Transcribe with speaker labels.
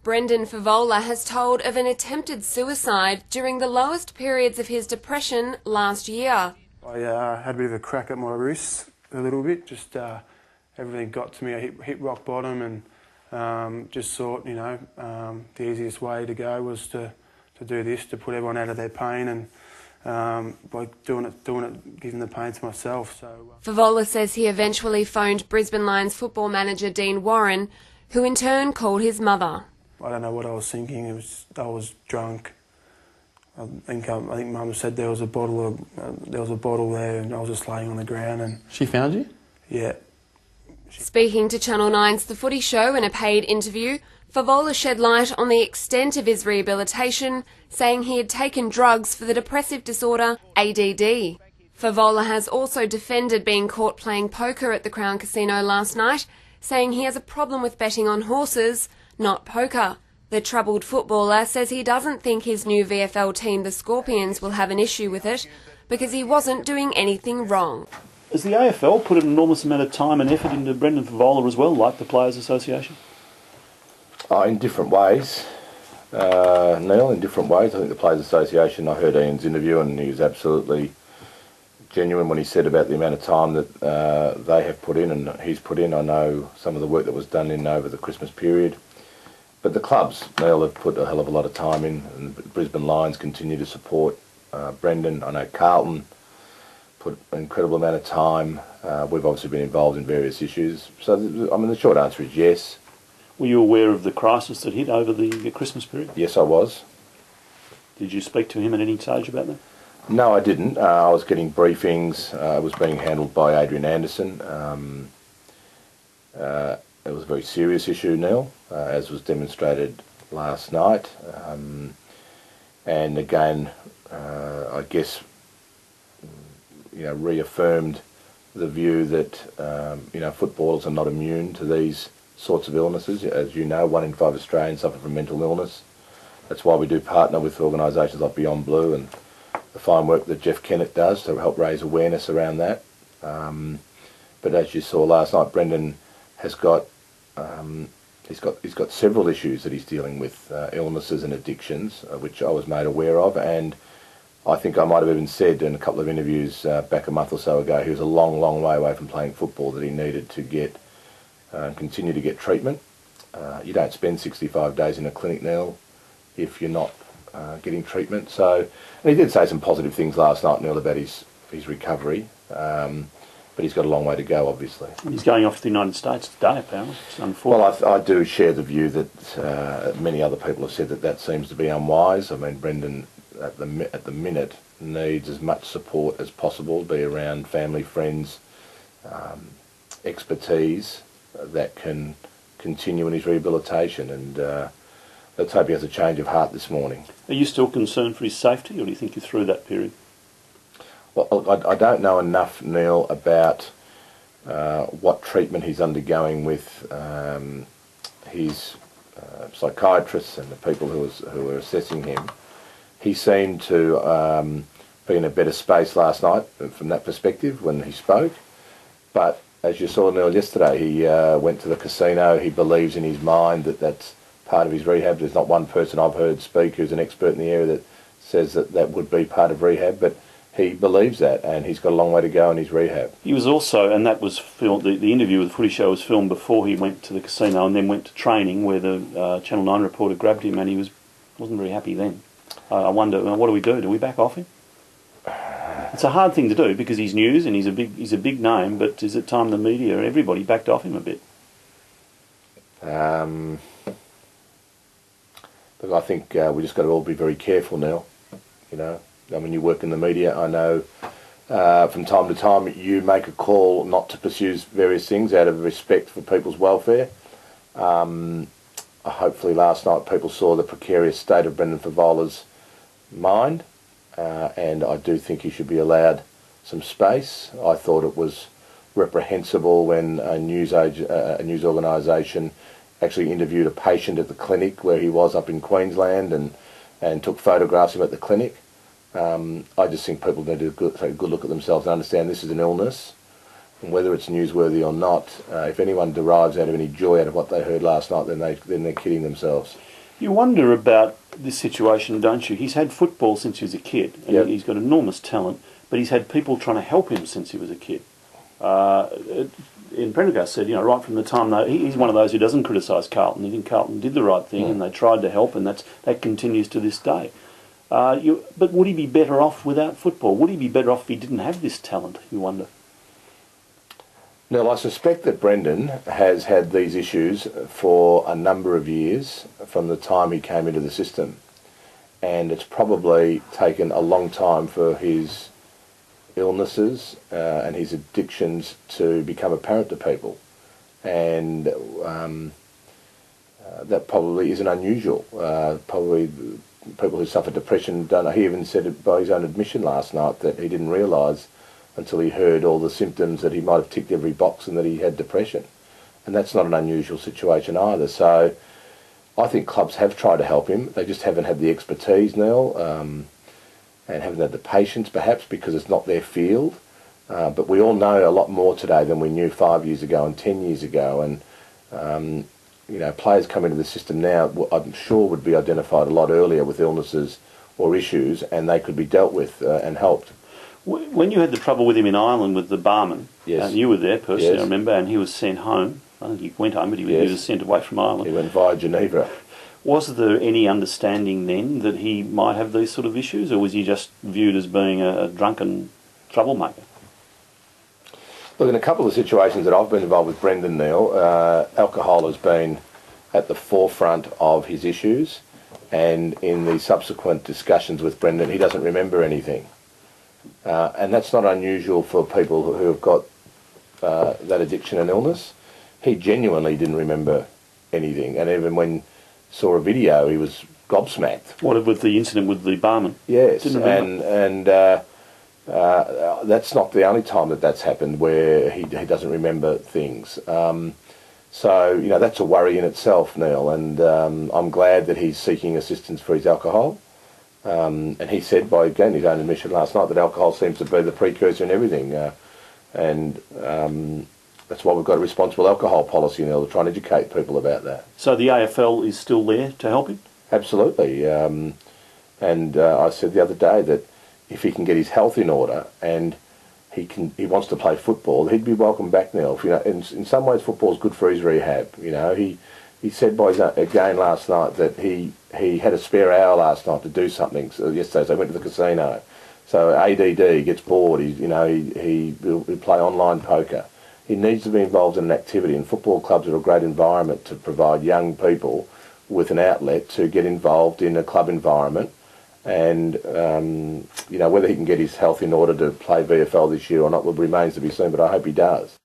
Speaker 1: Brendan Fevola has told of an attempted suicide during the lowest periods of his depression last year.
Speaker 2: I had a bit of a crack at my wrist a little bit, just everything got to me. I hit rock bottom and just thought, the easiest way to go was to do this, to put everyone out of their pain, and by doing it, giving the pain to myself.
Speaker 1: Fevola says he eventually phoned Brisbane Lions football manager Dean Warren, who in turn called his mother.
Speaker 2: I don't know what I was thinking. I was drunk. I think Mum said there was a bottle there, and I was just laying on the ground. And
Speaker 3: she found you?
Speaker 2: Yeah.
Speaker 1: Speaking to Channel 9's The Footy Show in a paid interview, Fevola shed light on the extent of his rehabilitation, saying he had taken drugs for the depressive disorder ADD. Fevola has also defended being caught playing poker at the Crown Casino last night, saying he has a problem with betting on horses, not poker. The troubled footballer says he doesn't think his new VFL team, the Scorpions, will have an issue with it because he wasn't doing anything wrong.
Speaker 4: Has the AFL put an enormous amount of time and effort into Brendan Fevola as well, like the Players Association?
Speaker 5: In different ways, Neil, in different ways. I think the Players Association, I heard Ian's interview and he was absolutely genuine when he said about the amount of time that they have put in and he's put in. I know some of the work that was done in over the Christmas period. But the clubs, Neil, have put a hell of a lot of time in, and the Brisbane Lions continue to support Brendan. I know Carlton put an incredible amount of time. We've obviously been involved in various issues. So, the short answer is yes.
Speaker 4: Were you aware of the crisis that hit over the Christmas period?
Speaker 5: Yes, I was.
Speaker 4: Did you speak to him at any stage about that?
Speaker 5: No, I didn't. I was getting briefings. It was being handled by Adrian Anderson. It was a very serious issue, Neil, as was demonstrated last night. And again, I guess, reaffirmed the view that, footballers are not immune to these sorts of illnesses. As you know, 1 in 5 Australians suffer from mental illness. That's why we do partner with organisations like Beyond Blue and the fine work that Jeff Kennett does to help raise awareness around that. But as you saw last night, Brendan has got he's got several issues that he's dealing with, illnesses and addictions, which I was made aware of, and I think I might have even said in a couple of interviews back a month or so ago he was a long, long way away from playing football, that he needed to get continue to get treatment. You don't spend 65 days in a clinic, Neil, if you're not getting treatment. So, and he did say some positive things last night, Neil, about his recovery. But he's got a long way to go, obviously.
Speaker 4: And he's going off to the United States today, apparently. It's unfortunate.
Speaker 5: Well, I do share the view that many other people have said that seems to be unwise. I mean, Brendan, at the minute, needs as much support as possible, be around family, friends, expertise that can continue in his rehabilitation. And let's hope he has a change of heart this morning.
Speaker 4: Are you still concerned for his safety, or do you think you're through that period?
Speaker 5: Well, I don't know enough, Neil, about what treatment he's undergoing with his psychiatrists and the people who are assessing him. He seemed to be in a better space last night from that perspective when he spoke. But as you saw, Neil, yesterday, he went to the casino. He believes in his mind that that's part of his rehab. There's not one person I've heard speak who's an expert in the area that says that would be part of rehab, but he believes that, and he's got a long way to go in his rehab.
Speaker 4: He was also, and that was filmed, the interview with the Footy Show was filmed before he went to the casino and then went to training, where the Channel 9 reporter grabbed him, and he wasn't very happy then. I wonder, what do we do? Do we back off him? It's a hard thing to do because he's news and he's a big name, but is it time the media and everybody backed off him a bit?
Speaker 5: Look, I think we just got to all be very careful now, I mean, you work in the media. I know from time to time you make a call not to pursue various things out of respect for people's welfare. Hopefully last night people saw the precarious state of Brendan Fevola's mind, and I do think he should be allowed some space. I thought it was reprehensible when a news organisation actually interviewed a patient at the clinic where he was up in Queensland and took photographs of him at the clinic. I just think people need to take a good look at themselves and understand this is an illness, and whether it's newsworthy or not, if anyone derives out of any joy out of what they heard last night, then they're kidding themselves.
Speaker 4: You wonder about this situation, don't you? He's had football since he was a kid, and
Speaker 5: Yep.
Speaker 4: he's got enormous talent, but he's had people trying to help him since he was a kid. And Prendergast said, right from the time, he's one of those who doesn't criticise Carlton. He thinks Carlton did the right thing and they tried to help, and that continues to this day. But would he be better off without football? Would he be better off if he didn't have this talent, you wonder?
Speaker 5: Now, I suspect that Brendan has had these issues for a number of years from the time he came into the system. And it's probably taken a long time for his illnesses and his addictions to become apparent to people. And that probably isn't unusual. Probably people who suffer depression don't. He even said it by his own admission last night that he didn't realise until he heard all the symptoms that he might have ticked every box and that he had depression. And that's not an unusual situation either. So I think clubs have tried to help him. They just haven't had the expertise, Neil, and haven't had the patience perhaps because it's not their field. But we all know a lot more today than we knew 5 years ago and 10 years ago. And players come into the system now, I'm sure, would be identified a lot earlier with illnesses or issues, and they could be dealt with and helped.
Speaker 4: When you had the trouble with him in Ireland with the barman,
Speaker 5: yes.
Speaker 4: You were there personally,
Speaker 5: Yes.
Speaker 4: I remember, and he was sent home. I think he went home, but he
Speaker 5: Yes.
Speaker 4: was sent away from Ireland.
Speaker 5: He went via Geneva.
Speaker 4: Was there any understanding then that he might have these sort of issues, or was he just viewed as being a drunken troublemaker?
Speaker 5: Look, in a couple of situations that I've been involved with Brendan, Neil, alcohol has been at the forefront of his issues, and in the subsequent discussions with Brendan, he doesn't remember anything. And that's not unusual for people who have got that addiction and illness. He genuinely didn't remember anything, and even when saw a video, he was gobsmacked.
Speaker 4: What with the incident with the barman?
Speaker 5: Yes,
Speaker 4: Didn't remember.
Speaker 5: and that's not the only time that's happened where he doesn't remember things. So that's a worry in itself, Neil, and I'm glad that he's seeking assistance for his alcohol. And he said, by again his own admission last night, that alcohol seems to be the precursor in everything, and that's why we've got a responsible alcohol policy now, to try and educate people about that.
Speaker 4: So the AFL is still there to help him?
Speaker 5: Absolutely, and I said the other day that if he can get his health in order and he wants to play football, he'd be welcome back now. In some ways, football's good for his rehab. He said by his again last night that he had a spare hour last night to do something. So yesterday, so he went to the casino. So ADD, gets bored. He'll play online poker. He needs to be involved in an activity, and football clubs are a great environment to provide young people with an outlet to get involved in a club environment. And whether he can get his health in order to play VFL this year or not remains to be seen, but I hope he does.